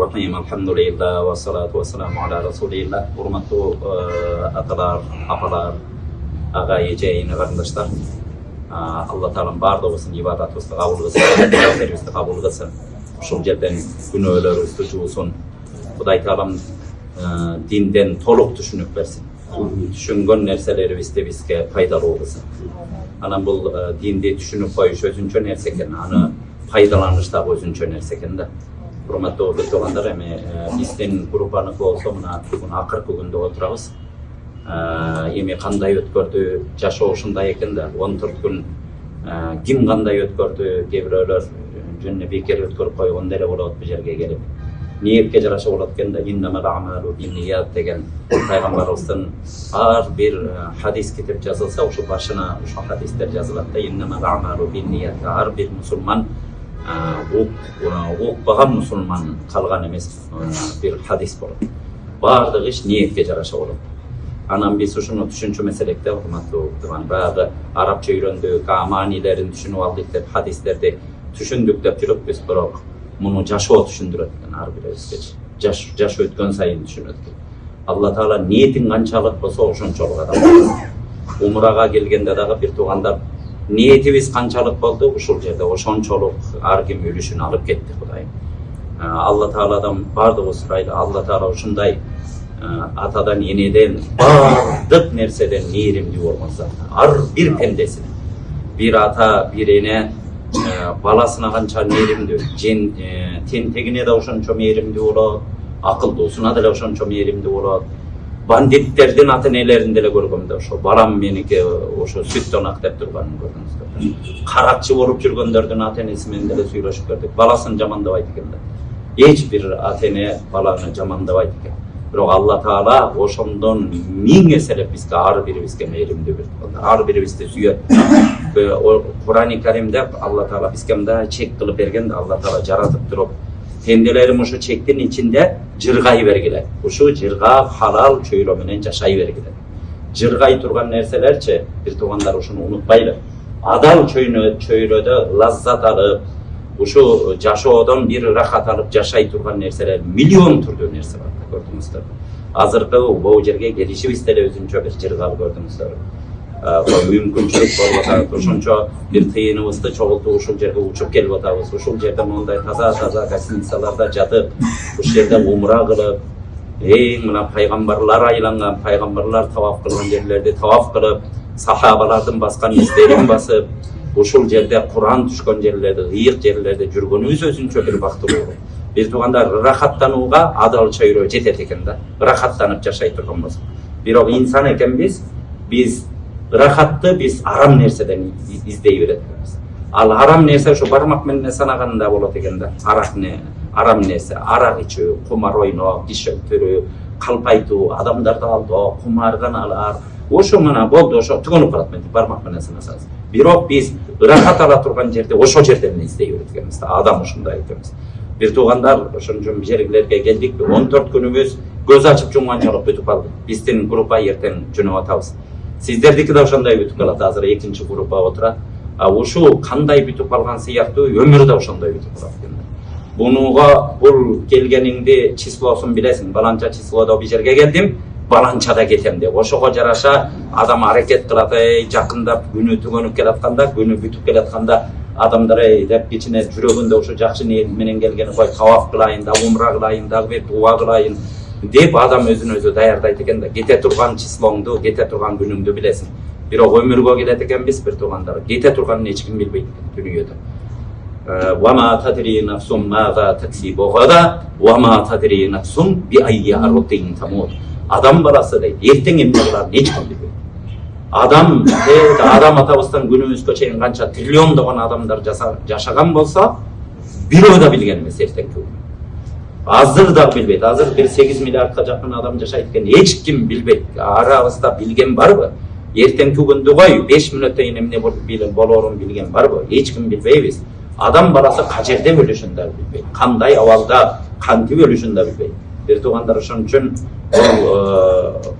Bismillahirrahmanirrahim. Elhamdülillah ve salatu ve selamu ala Resulillah. Hurmatlı atalar, apalar, ağa ejeyini kardeşler. Allah Teala'nın bardığısın, ibadatımızda kabul kılsın, ibadetlerimizde kabul kılsın. Şu yerden günahlarımızda juusun. Huday Teala'm dinden toluk düşünüp versin. Düşüngön nerseleri bizge faydalı olsun. Ana bu dinde düşünüp koyuş özünçö nerseken, ana faydalanışta özünçö nerseken de. Hurmatlı oğlanlar, bizden Kurbanlık olsa buna akırkı günde oturabız. Emi kanday ötkördü, jaşı oşunday eken de 14 gün kim kanday ötkördü, kebireler jönne beker ötkörüp koygon dere bolat bu jerge gelip niyetke jarasha bolat eken de innamal a'malu binniyat degen Peygamberimizden har bir hadis kitap жазылса, ошо başına ошо hadisler жазылат da innamal a'malu binniyat. Har bir musulman ukbagan musulman kalgan emes bir hadis bolat. Bardyk iş niyetke jarasha bolat. Anam biz şunu düşünçü meselekte hurmatlı oldu. Bayağı Arapça öğrendik, amanilerin düşünüp aldık dep hadislerde düşündük dep жүрüp biz biroq bunu jaşoo düşündürөт eкен ар бирибизге. Jaş ötkөн сайын düşünөt. Allah Taala niyetin kançalık bolsa oşonçoluk adam. Umraga kelgende dagı bir tugandar niyetimiz kançalık boldu, uşul jerde oşonçoluk ar kim ölüşünü alıp ketdi Kudayım. Allah Taala'dan bardıq suraydı. Allah Taala uşunday atadan yeniden bardık nerseden meyrimli olmasa ar bir pendesine bir ata birine balasına kança meyrimli tentegine de oşonço meyrimli olur, akıl dostuna da oşonço meyrimli olur. Banditlerden ata nelerinde de görgümde oşo balam menike oşo süt donak dep turganын gördünüz. Karakçı olup жүргөндөрдүн ata enesimen de suylashıp gördük. Balasını jamandabайт экен да. Hiç bir ata ene balаны jamandabайт экен. Biroq Allah Taala oşondan ming eselep bizge ar biribizge meyrimli bir. Ar biribizde süyet. Kur'an-ı Kerim'de Allah Taala bizge da çek kılıp bergen de Allah Taala jaratıp turup pendelerim oşo çektin içinde jırgay bergiler. Oşo jırga halal çöylö menen jaşay bergiler. Jırgay turgan nerselerçe bir tugandar oşunu unutbaylar. Adal çöylödө lazzat alıp uşu jaşoodon bir rahat alıp jaşay turgan nerseler milyon türdүү nerse бар gördүңүздөр. Азыркы бул жерге келишибиз деле өзүнчө бир жыргал gördүңүздөр. Мүмкүнчүлүк болуп атат. Ошончо бир тыйыныбызды чогултуп ушул жерге учуп келип атабыз. Ушул жерде мондай таза гостиницаларда жатып, ушул жерде умра кылып, мына пайгамбарлар айланган, пайгамбарлар таваф кылган жерлерде таваф кылып, сахабалардын баскан издерин басып, ушул жерде Кур'ан түшкөн жерлерде, ыйык жерлерде жүргөнүбүз өзүнчө бир бактылуу. Bir tuğanda rahatlanууга adal çöyrö жетет экен да. Rahatlanıp жашай турган болсок. Бирок insan eken biz rahatты biz aram nersedен издей беребиз. Al aram nerse ошо бармак менен санаганда болот экен да. Aram nerse, arak içүү, kumar ойноп, киш өлтүрүү, калпайтуу, адамдарды алдоо, кумардан алар. Ошо мына болду, ошо түгөнүп калат менен бармак менен санасаңыз. Бирок biz рахат ала турган жерде ошо жерден издей берет экенбиз да. Адам ушундай экенбиз. Bir tuğandar ошончо жерге келдик. 14 күнүбүз көз ачып жумганчалык бүтүп калды. Биздин группа эртең жөнөп атабыз. Сиздердики да ошондой бүтүп калат. Азыр экинчи группа отурат. Ушул кандай бүтүп калган сыяктуу өмүр да ошондой бүтүп калат экен. Бунуга бул келгениңди числосун билесиң. Баланча числодо бир жерге келдим, баланчада кетем деп. Ошого жараша адам аракет кылат, жакындап күнү түгөнүп келатканда, күнү бүтүп келатканда adamlar deyip içine жүрөгүндө ошо жакшы ниет менен келген кой таваф кылайын да, умра кылайын да, бир дуа кылайын деп адам өзүн өзү даярдайт экен да. Кете турган числоңду, кете турган күнүңдү билесиң. Бирок өмүргө келет экенбиз bir туугандар. Кете турганын эч ким билбейт дүйнөдө. Wa ma tadri nafsun maza taksibu gada wa ma tadri nafsun bi ayyi ardin tamut. Adam balası deyt. Эртең эмне кыларын эч ким билбейт. Adam atabızdan günümüzge çeyin kança trilyondogon adamlar yaşagan bolsa birөө da bilgen emes ertеңки күнү. Azır da bilbeyt. Azır bir 8 milyardka jakın adam yaşayt eken eç kim bilbeyt. Arabızda bilgen barбы? Ertеңки күндү koy 5 minutda emne bolorун bilgen barбы? Eç kim bilbeybiz. Adam balası kaçerde ölüşün da bilbeyt. Kanday avalda kantip ölüşün da bilbeyt. Bir tuğandar ошон үчүн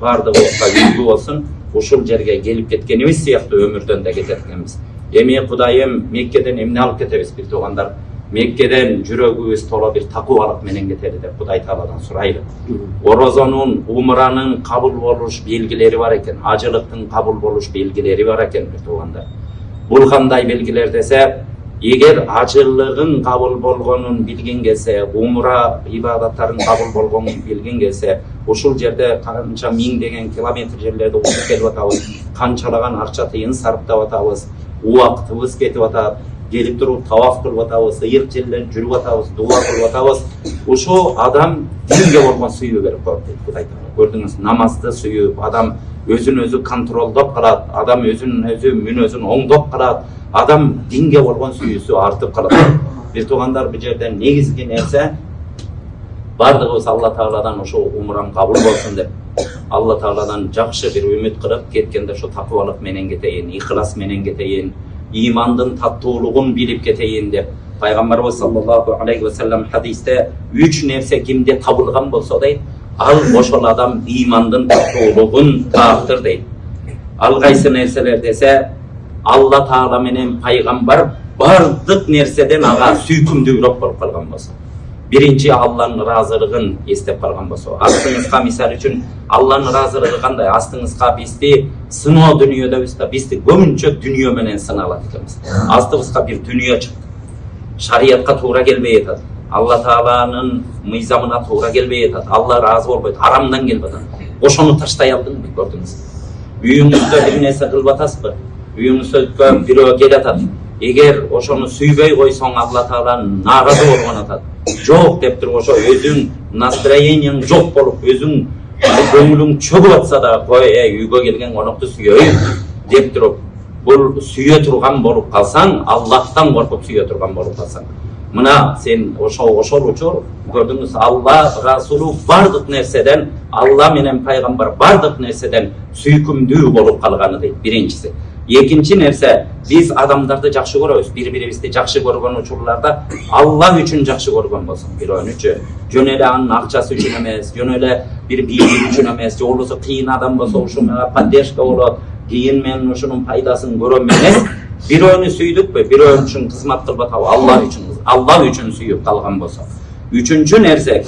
бардыгы yüzlü olsun. Ушул жерге келип кеткенибиz сыяктуу өмүрдөн да кетет экенбиз. Эми Кудайым Меккеден эмне алып кетебиз бир туугандар? Mekke'den жүрөгүбүз tola bir takıvalık menen keteli деп Кудай Тааладан сурайлы. Орозонун, умранын кабыл болуш белгилери бар экен, ажылыктын кабыл болуш белгилери бар экен туугандар. Бул кандай белгилер десе, эгер ажылыгын кабыл болгонун билген келсе, умра ибадаттарын кабыл болгонун билген келсе, ушул жерде канча миңдеген километр жерлерди учуп келип атабыз, канчалаган акча тыйын сарптап атабыз, убактыбыз кетип атат, келип туруп таваф кылып атабыз, ыйык жерлерде жүрүп атабыз, дуа кылып атабыз. Ошо адам динге болгон сүйүү берип коет дейт Кудай Таала. Көрдүңүз, намазды сүйүп, адам өзүн өзү контролдоп калат, адам өзүн өзү мүнөзүн оңдоп калат, адам динге болгон сүйүүсү артып калат. Бир туугандар, бул жерден негизги нерсе бардыгыбыз Алла Тааладан ошо умрам кабыл болсун деп, Алла Тааладан жакшы бир үмүт кылып кеткенде ошо такыбалык менен кетейин, ихлас менен кетейин, имандын таттуулугун билип кетейин деп пайгамбарыбыз саллаллаху алейхи ва саллям хадисте 3 нерсе кимде табылган болсо дейт, ал ошол адам имандын таттуулугун таптыр дейт. Ал кайсы нерселер десе, Алла Таала менен пайгамбар бардык нерседен ага сүйкүмдүүрөөк болуп калган болсо. Биринчи Алланын ыраазылыгын эстеп калган болсо. Астыңызга мисал үчүн Алланын ыраазылыгы кандай? Астыңызга бизди сыноо дүнүйөдөбүз да, бизди көбүнчө дүнүйө менен сыналат экенбиз. Астыбызга бир дүнүйө чыкты. Шариятка туура келбей атат. Алла Тааланын мыйзамына туура келбей атат. Алла ыраазы болбойт, харамдан келип атат. Ошону таштай алдыңбы, көрдүңүз? Үйүңүздө бир нерсе кылып атасызбы? Үйүңүздө бирөө келип атат. Эгер ошону сүйбөй койсоң, Алла Таала нааразы болгон атат. Жок деп туруп ошо өзүң настроениең жок болуп, өзүң көңүлүң чөгүп атса да, кой, үйгө келген конокту сүйөйүн деп туруп, бул сүйө турган болуп калсаң, Аллахтан коркуп сүйө турган болуп калсаң, мына сен ошол учур көрдүңүз, Алла Расулу бардык нерседен, Алла менен пайгамбар бардык нерседен сүйкүмдүү болуп калганы дейт, биринчиси. Экинчи нерсе, биз адамдарды жакшы көрөбүз, бири-бирибизди жакшы көргөн учурларда Алла үчүн жакшы көргөн болсоң, бирөөнүчү, жөн эле анын акчасы үчүн эмес, жөн эле бир бийлиги үчүн эмес, же болбосо кыйын адам болсо ушуга поддержка болот, кийин мен ушунун пайдасын көрөм эмес, бирөөнү сүйдүкпү, бирөө үчүн кызмат кылып атабы, Алла үчүн сүйүп калган болсо. Үчүнчү нерсе,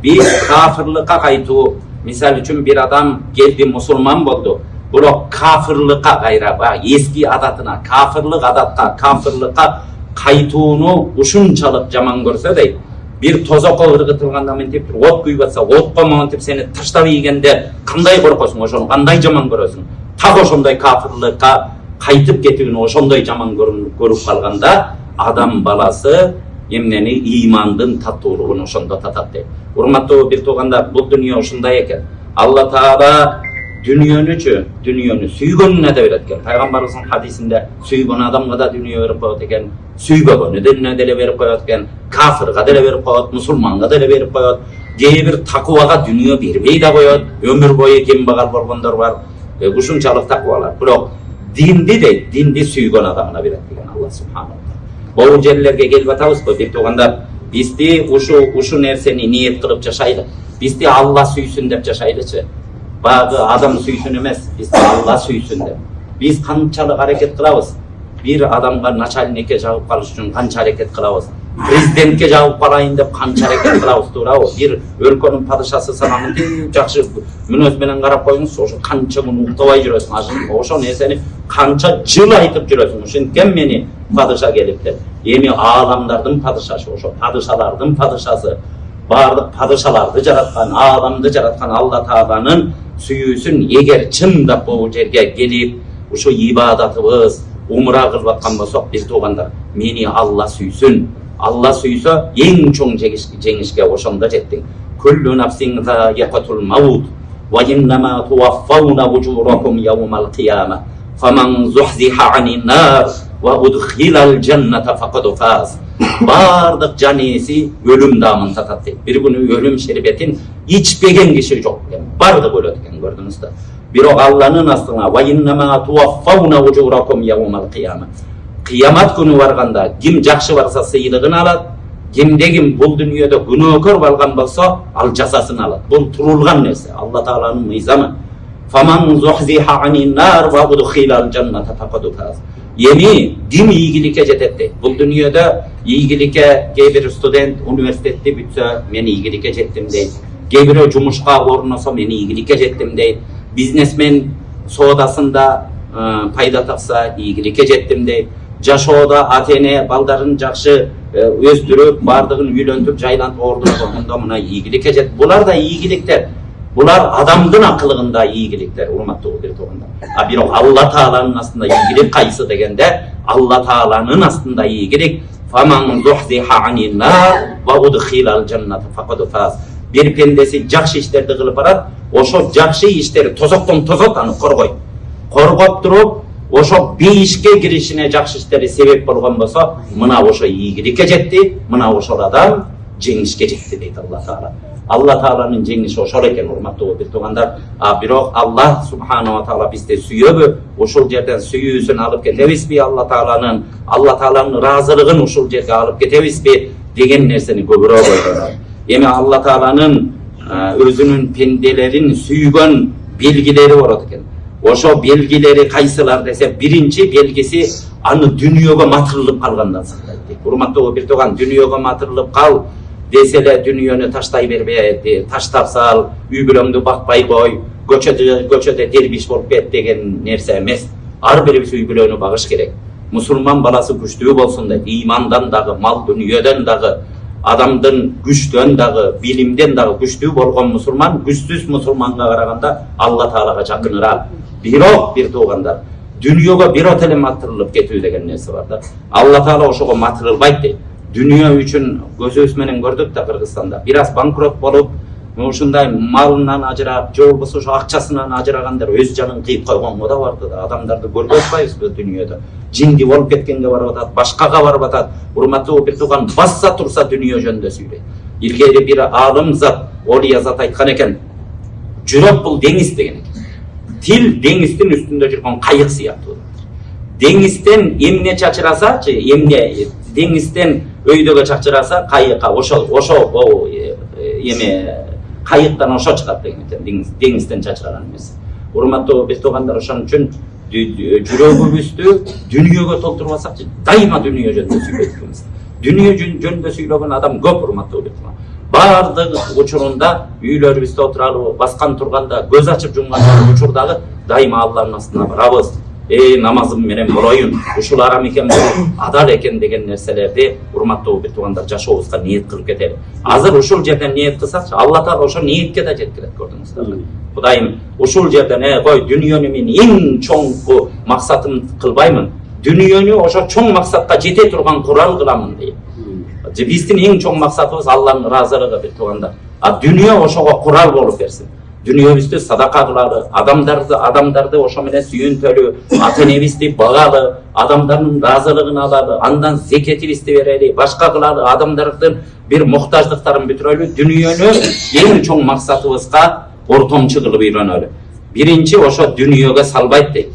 биз кафырлыкка кайтуу, мисал үчүн бир адам келди, мусулман болду, бирок кафырлыкка кайра, эски адатына, кафырлык адатка, кафырлыкка кайтууну ушунчалык жаман көрсө дейт. Бир тозокко ыргытылганда мынтип от күйүп атса, отко монтип сени таштап ийгенде кандай коркосуң, ошону кандай жаман көрөсүң? Так ошондой кафырлыкка кайтып кетүүнү ошондой жаман көрүп калганда, адам баласы эмнени, имандын таттуулугун ошондо татат дейт. Урматтуу бир туугандар, бул дүнүйө ушундай экен. Алла Таала дүнүйөнү сүйгөнүнө да берет экен. Пайгамбарыбыздын хадисинде сүйгөн адамга да дүнүйө берип коет экен, сүйбөгөнү деле берип коет экен, кафырга деле берип коет, мусулманга деле берип коет, кээ бир такыбага дүнүйө бербей да коет, өмүр бою кембагал болгондор бар. Ушунчалык такыбалар. Бирок динди сүйгөн адамына берет деген Алла субханалла. Бул жерлерге келип атабызбы, бир туугандар? Бизди ушу нерсени ниет кылып жашайлы. Бизди Алла сүйсүн деп жашайлычы. Багы адам сүйсүн эмес, бизди Алла сүйсүн деп. Биз канчалык аракет кылабыз? Бир адамга начальникке жагып калыш үчүн канча аракет кылабыз? Президентке жагып калайын деп канча аракет кылабыз, туурабы? Бир өлкөнүн падышасы сага жакшы мүнөз менен карап коюңуз, ошо канча күн уктабай жүрөсүң, ошо нерсени канча жыл айтып жүрөсүң. Ошенткен мени падыша келип деп. Эми ааламдардын падышасы, ошо падышалардын падышасы, бардык падышаларды жараткан, ааламды жараткан Алла Тааланын сүйүүсүн эгер чындап бул жерге келип, ошо ибадатыбыз, умра кылып аткан болсок, бир туугандар, мени Алла сүйсүн. Алла сүйсө, эң чоң жеңишке ошондо жеттиң. Kullu nafsin za'iqatul maut wa innama tuwaffawna ujurakum yawmal qiyamah. Faman zuhziha 'anil nar wa udkhilal jannata faqad faz. Bardык жан ээси өлүм даамын татат дейт. Бир күнү өлүм шербетин ичпеген киши жок экен. Бардык өлөт экен, көрдүңүз да. Бирок Алланын астына wa innama tuwaffawna ujurakum yawmal qiyamah. Кыямат күнү барганда ким жакшы барса сыйлыгын алат, кимде ким бул дүнүйөдө күнөөкөр балган болсо, ал жазасын алат. Бул турулган нерсе, Алла Тааланын мыйзамы. Faman zuhziha 'anil nar wa udkhilal jannata faqad faz. Эми ким ийгиликке жетет дейт. Бул дүйнөдө ийгиликке кээ бир студент университетти бүтсө мен ийгиликке жеттим дейт. Кээ бирөө жумушка орносо мен ийгиликке жеттим дейт. Бизнесмен соодасында пайда тапса ийгиликке жеттим дейт. Жашоодо ата-эне балдарын жакшы өстүрүп, бардыгын үйлөнтүп, жайлантып ордунгондо мына ийгиликке жет. Булар да ийгиликтер. Булар адамдын акылыгында ийгиликтер, урматтуу туугандар. А бирок Алла Тааланын астында ийгилик кайсы дегенде, Алла Тааланын астында ийгилик фаман зухзиха анин нар ва удхилал жанната факад фаз. Бир пендеси жакшы иштерди кылып барат, ошо жакшы иштери тозоктон тозот аны коргойт. Коргоп туруп, ошо бейишке киришине жакшы иштери себеп болгон болсо, мына ошо ийгиликке жетти, мына ошол адам жеңишке жетти дейт Алла Таала. Алла Тааланын жеңиши ошол экен, урматтуу туугандар. А бирок Алла субханала таала бизди сүйөбү? Ошол жерден сүйүүсүн алып кетебизби? Алла Тааланын ыраазылыгын ошол жерге алып кетебизби деген нерсени көбүрөөк ойлонот. Эми Алла Тааланын өзүнүн пенделерин сүйгөн белгилери болот экен. Ошо белгилери кайсылар десе, биринчи белгиси аны дүйнөгө матырылып калгандан сактайт. Урматтуу бир тууган, дүйнөгө матырылып кал десе эле дүйнөнү таштай бербе, таштап сал, үй бүлөңдү бакпай кой, көчөдө дербиш болуп кет деген нерсе эмес. Ар бирибиз үй бүлөнү багыш керек. Мусулман баласы күчтүү болсун дейт. Имандан дагы, мал дүнүйөдөн дагы, адамдын күчтөн дагы, билимден дагы күчтүү болгон мусулман күчсүз мусулманга караганда Алла Таалага жакыныраак. Бирок бир туугандар, дүйнөгө бирот эле матырылып кетүү деген нерсе бар да. Алла Таала ошого матырылбайт дейт. Дүйнө үчүн көзүбүз менен көрдүк да Кыргызстанда. Бир аз банкрот болуп, ушундай малынан ажырап, же болбосо ошо акчасынан ажырагандар өз жанын кыйып койгонго да барды да. Адамдарды көрүп атпайбызбы дүйнөдө? Жинди болуп кеткенге барып атат, башкага барып атат. Урматтуу бир тууган, басса турса дүйнө жөнүндө сүйлөйт. Илгери бир алым зат, Олия зат айткан экен. Жүрөк бул деңиз деген экен. Тил деңиздин үстүндө жүргөн кайык сыяктуу. Деңизден эмне чачырасачы, эмне деңизден өйдөгө чачыраса, кайыкка ошо эме кайыктан ошо чыгат деген экен. Деңизден чачырган эмес. Урматтуу бир туугандар, ошон үчүн жүрөгүбүздү дүйнөгө толтуруп алсакчы, дайыма дүйнө жөнүндө сүйлөйт экенбиз. Дүйнө жөнүндө сүйлөгөн адам көп, урматтуу бир тууган. Бардык учурунда үйлөрүбүздө отуралы, баскан турганда, көз ачып жумган учурдагы дайыма Алланын астына барабыз. Намазым менен болоюн, ушул арам экен, адал экен деген нерселерди урматтуу бир туугандар жашообузга ниет кылып кетели. Азыр ушул жерден ниет кылсакчы, Алла Таала ошо ниетке да жеткирет, көрдүңүздөр. Кудайым, ушул жерден кой дүйнөнү мен эң чоң максатым кылбаймын. Дүйнөнү ошо чоң максатка жете турган курал кыламын дейт. Биздин эң чоң максатыбыз Алланын ыраазылыгы, бир туугандар. А дүйнө ошого курал болуп берсин. Дүйнөбүздү садака кылалы, адамдарды ошо менен сүйүнтөлү, ата-энебизди багалы, адамдардын ыраазылыгын алалы, андан зекетибизди берели, башка кылалы, адамдардын бир муктаждыктарын бүтүрөлү, дүйнөнү эң чоң максатыбызга ортомчу кылып үйрөнөлү. Биринчи ошо дүйнөгө салбайт дейт.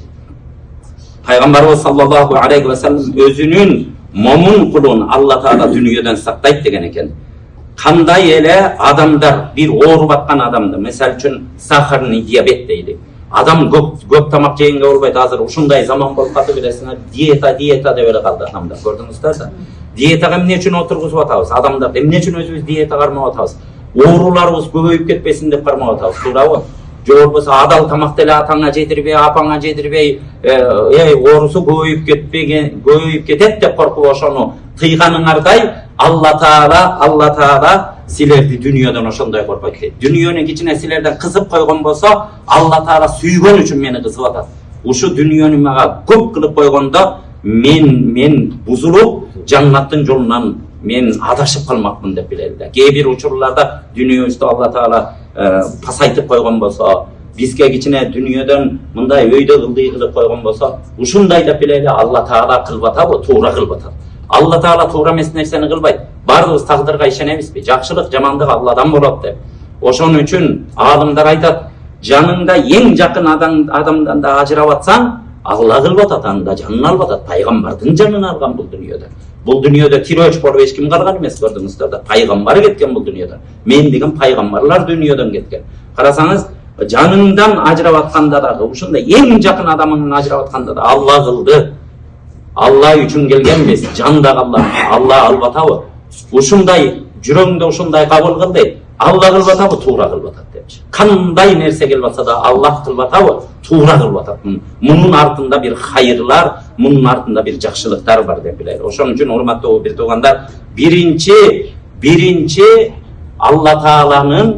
Пайгамбарыбыз саллаллаху алейхи ва саллям өзүнүн момун кулун Алла Таала дүйнөдөн сактайт деген экен. Кандай эле адамдар, бир ооруп аткан адамды, мисалы үчүн сахарный диабет дейли. Адам көп тамак жегенге болбойт. Азыр ушундай заман болуп калды, билесиңер, диета деп эле калды адамдар. Көрдүңүздөр да. Диетага эмне үчүн отургузуп атабыз? Адамдарды эмне үчүн өзүбүз диета кармап атабыз? Ооруларыбыз көбөйүп кетпесин деп кармап атабыз, туурабы? Же болбосо адал тамакты эле атаңа жедирбей, апаңа жедирбей, оорусу көбөйүп кетет деп коркуп ошону тыйганыңардай Алла Таала силерди дүйнөдөн ошондой коркойт дейт. Дүйнөнү кичине силерден кызып койгон болсо, Алла Таала сүйгөн үчүн мени кызып атат. Ушу дүйнөнү мага көп кылып койгондо мен бузулуп, жаннаттын жолунан мен адашып калмакмын деп билели да. Кээ бир учурларда дүйнөбүздү Алла Таала пасайтып койгон болсо, бизге кичине дүйнөдөн мындай өйдө кылдый кылып койгон болсо, ушундай деп билели, Алла Таала кылып атабы, туура кылып атат. Алла Таала туура эмес нерсени кылбайт. Бардыгыбыз тагдырга ишенебизби? Жакшылык, жамандык Алладан болот деп. Ошон үчүн алымдар айтат, жаныңда эң жакын адамдан да ажырап атсаң, Алла кылып атат, анда жанын алып атат. Пайгамбардын жанын алган бул дүйнөдө. Бул дүйнөдө тирөөч болуп эч ким калган эмес, көрдүңүздөр да. Пайгамбар кеткен бул дүйнөдөн. Мен деген пайгамбарлар дүйнөдөн кеткен. Карасаңыз, жаныңдан ажырап атканда дагы, ушундай эң жакын адамыңдан ажырап атканда да Алла кылды. Allah üçün келгенбиz, жандагы Allah алып атабы. Ушундай жүрөгүңдө ушундай кабыл кыл дейт. Allah кылып атабы, туура кылып атат депчи. Кандай нерсе келип атса да Allah кылып атабы, туура кылып атат. Мунун артында бир хайырлар, мунун артында бир жакшылыктар бар деп билет. Ошон үчүн урматтуу бир туугандар, биринчи Allah Taala'nын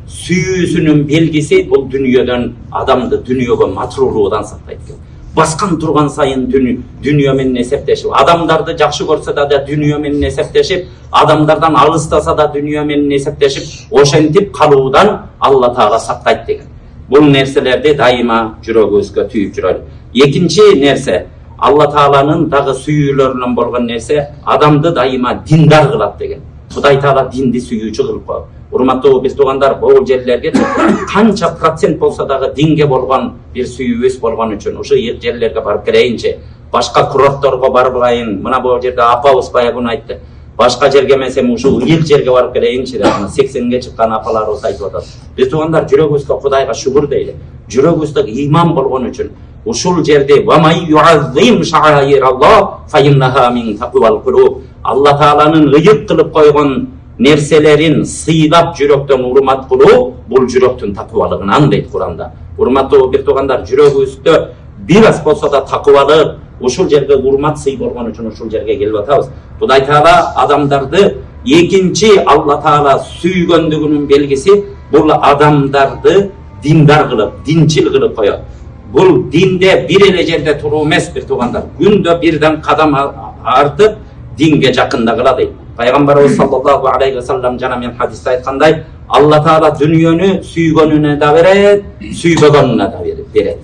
сүйүүсүнүн белгиси бул дүнүйөдөн адамды дүнүйөгө матурулуудан сактайт экен. Баскан турган сайын дүнүйө менен эсептешип, адамдарды жакшы көрсө да дүнүйө менен эсептешип, адамдардан алыстаса да дүнүйө менен эсептешип, ошентип калуудан Allah Taala сактайт деген. Бул нерселерди дайыма жүрөгүбүзгө түйүп жүрөлү. Экинчи нерсе, Allah Taala'нын дагы сүйүүлөрүнөн болгон нерсе, адамды дайыма диндар кылат деген. Кудай Таала динди сүйүүчү кылып койгон. Урматтуу биз туугандар, бул жерлерге канча процент болсо дагы динге болгон бир сүйүүбүз болгон үчүн ушу жерлерге барып келейинчи, башка курортторго барбайын. Мына бул жерде апабыз баягы айтты. Башка жерге эмесем ушу ыйык жерге барып келейинчи деп 80ге чыккан апаларыбыз айтып атат. Биз туугандар, жүрөгүбүзгө Кудайга шүгүр дейли. Жүрөгүбүздө ыйман болгон үчүн ушул жерде ва май юаззим шаайраллах фа иннаха мин тaqвал кулуб. Allah Taala'nын ыйык кылып койгон нерселерин сыйлап жүрөктөн урмат кылуу бул жүрөктүн такыбалыгынан дейт Куранда. Урматтуу бир туугандар, жүрөгүбүздө бир аз болсо да такыбалык, ушул жерге урмат сый болгон үчүн ушул жерге келип атабыз. Кудай Таала адамдарды экинчи Allah Taala сүйгөндүгүнүн белгиси бул адамдарды диндар кылып, динчил кылып коёт. Бул динде бир эле жерде туруу эмес бир туугандар. Күндө бирден кадам артып динге жакында кыла дейт. Пайгамбарыбыз саллаллаху алейхи ва саллям жана мен хадисте айткандай, Allah Taala дүнүйөнү сүйгөнүнө да берет, сүйбөгөнүнө да берет.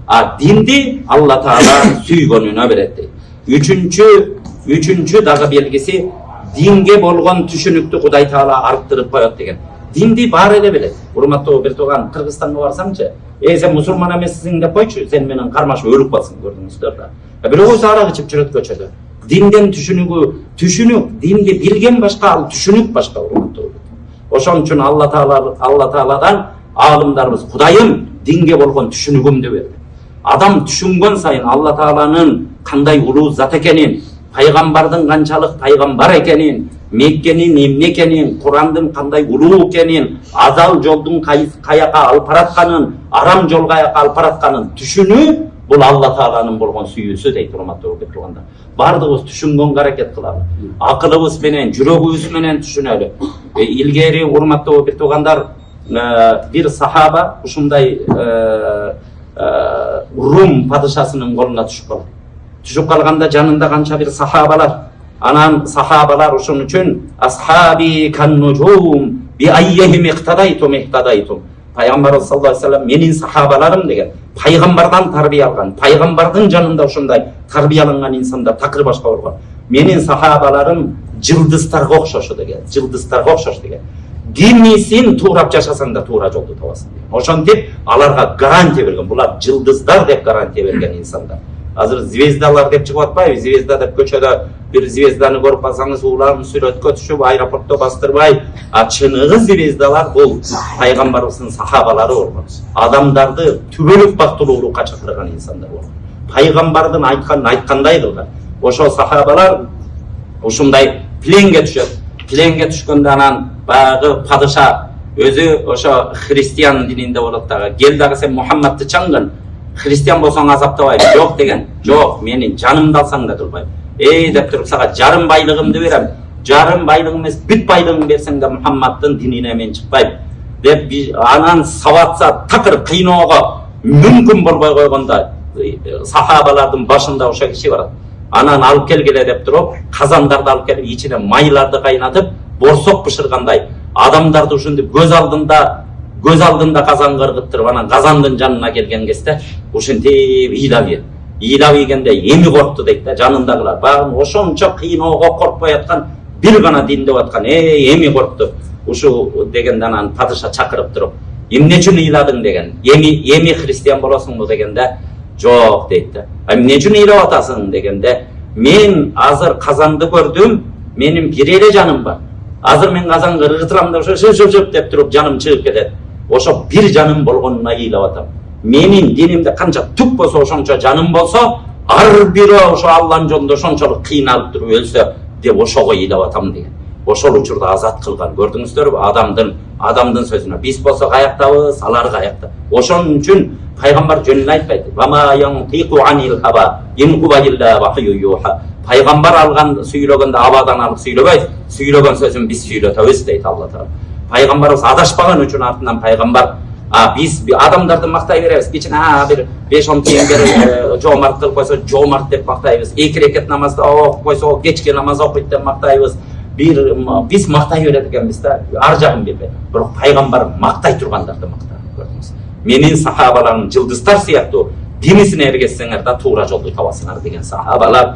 А динди Allah Taala сүйгөнүнө берет дейт. Үчүнчү дагы белгиси, динге болгон түшүнүктү Кудай Таала арттырып коёт деген. Динди баары эле билет. Урматтуу бир тууган, Кыргызстанга барсаңчы, сен мусулман эмессиң деп койчу, сен менен кармашып өлүп калсың, көрдүңүздөр да. Бирөөсү арак ичип жүрөт көчөдө. Динден түшүнүк, динди билген башка, ал түшүнүк башка. Ошон үчүн Allah Taala'дан алымдарыбыз, Кудайым динге болгон түшүнүгүмдү бер. Адам түшүнгөн сайын Allah Taala'нын кандай улуу зат экенин, пайгамбардын канчалык пайгамбар экенин, Меккенин эмне экенин, Курандын кандай улуу экенин, азал жолдун каяка алып баратканын, арам жолго каяка алып баратканын түшүнүү, бул Allah Taala'нын болгон сүйүүсү дейт урматтуу туугандар. Бардыгыбыз түшүнгөнгө аракет кылалы. Акылыбыз менен, жүрөгүбүз менен түшүнөлү. Илгери урматтуу бир туугандар, бир сахаба ушундай Рум падышасынын колуна түшүп калат. Түшүп калганда жанында канча бир сахабалар. Анан сахабалар ушун үчүн асхаби каннужум би аййихим иқтадайтум. Пайгамбарыбыз саллаллаху алейхи ва саллям менин сахабаларым деген. Пайгамбардан тарбия алган, пайгамбардын жанында ушундай тарбияланган инсандар такыр башка болгон. Менин сахабаларым жылдыздарга окшошу деген, деген. Кимисин туурап жашасаң да туура жолду табасың деген. Ошентип аларга гарантия берген. Булар жылдыздар деп гарантия берген инсандар. Азыр звездалар деп чыгып атпайбы? Звезда деп көчөдө бир звезданы көрүп калсаңыз, улам сүрөткө түшүп, аэропортто бастырбай, чыныгы звездалар бул пайгамбарыбыздын сахабалары болгон. Адамдарды түбөлүк бактылуулукка чакырган инсандар болгон. Пайгамбардын айткандай кылган. Ошол сахабалар ушундай пленге түшөт. Пленге түшкөндө анан баягы падыша өзү ошо христиан дининде болот дагы. Кел дагы сен Мухаммадты чаңгын. Христиан болсаң азаптабайм. Жок деген. Жок, менин жанымды алсаң да кылбайм. Деп туруп сага жарым байлыгымды берем. Жарым байлыгым эмес, бүт байлыгын берсең да Мухаммадтын динине мен чыкпайм. Деп анан сабатса такыр кыйноого мүмкүн болбой койгондо сахабалардын башында ошо киши барат. Анан алып келгиле деп туруп, казандарды алып келип, ичине майларды кайнатып, борсок бышыргандай, адамдарды ушинтип көз алдында казан кыргыттырып, анан казандын жанына келген кезде ушинтип ыйлап ийгенде эми коркту дейт да, жанындагылар. Багы ошончо кыйноого коркпой аткан, бир гана диндеп аткан, эми коркту. Ушу дегенде анан падыша чакырып туруп, эмне үчүн ыйладың деген, эми христиан болосуңбу дегенде, жок дейт да. Эмне үчүн ыйлап атасың дегенде, мен азыр казанды көрдүм, менин бир эле жаным бар. Азыр мен казанга ыргытырам деп шып деп туруп жаным чыгып кетет. Ошо бир жаным болгонуна ыйлап атам. Менин динимде канча түк болсо ошончо жаным болсо, ар бири ошо Алланын жолунда ошончолук кыйналып туруп өлсө деп ошого ыйлап атам деген. Ошол учурда азат кылган. Көрдүңүздөрбү? Адамдын сөзүнө. Биз болсо каяктабыз, алар каякта. Ошон үчүн пайгамбар жөнүн айтпайт. Вама янтиqu анил хава ин хува илля вахyu yuha. Пайгамбар алган сүйлөгөндө абадан алып сүйлөбөйт. Сүйлөгөн сөзүн биз сүйлөтөбүз дейт Алла Таала. Пайгамбарыбыз адашпаган үчүн артынан пайгамбар биз адамдарды мактай беребиз. Кичине бир 5-10 тиын берип жоомарт кылып койсо жоомарт деп мактайбыз. 2 рекет намазды окуп койсо кечки намаз окуйт деп мактайбыз. Биз мактай берет экенбиз да. Ар жагын билбейт. Бирок пайгамбар мактай тургандарды мактаган, көрдүңүз. Менин сахабаларым жылдыздар сыяктуу денисине эргезсеңер да туура жолду табасыңар деген сахабалар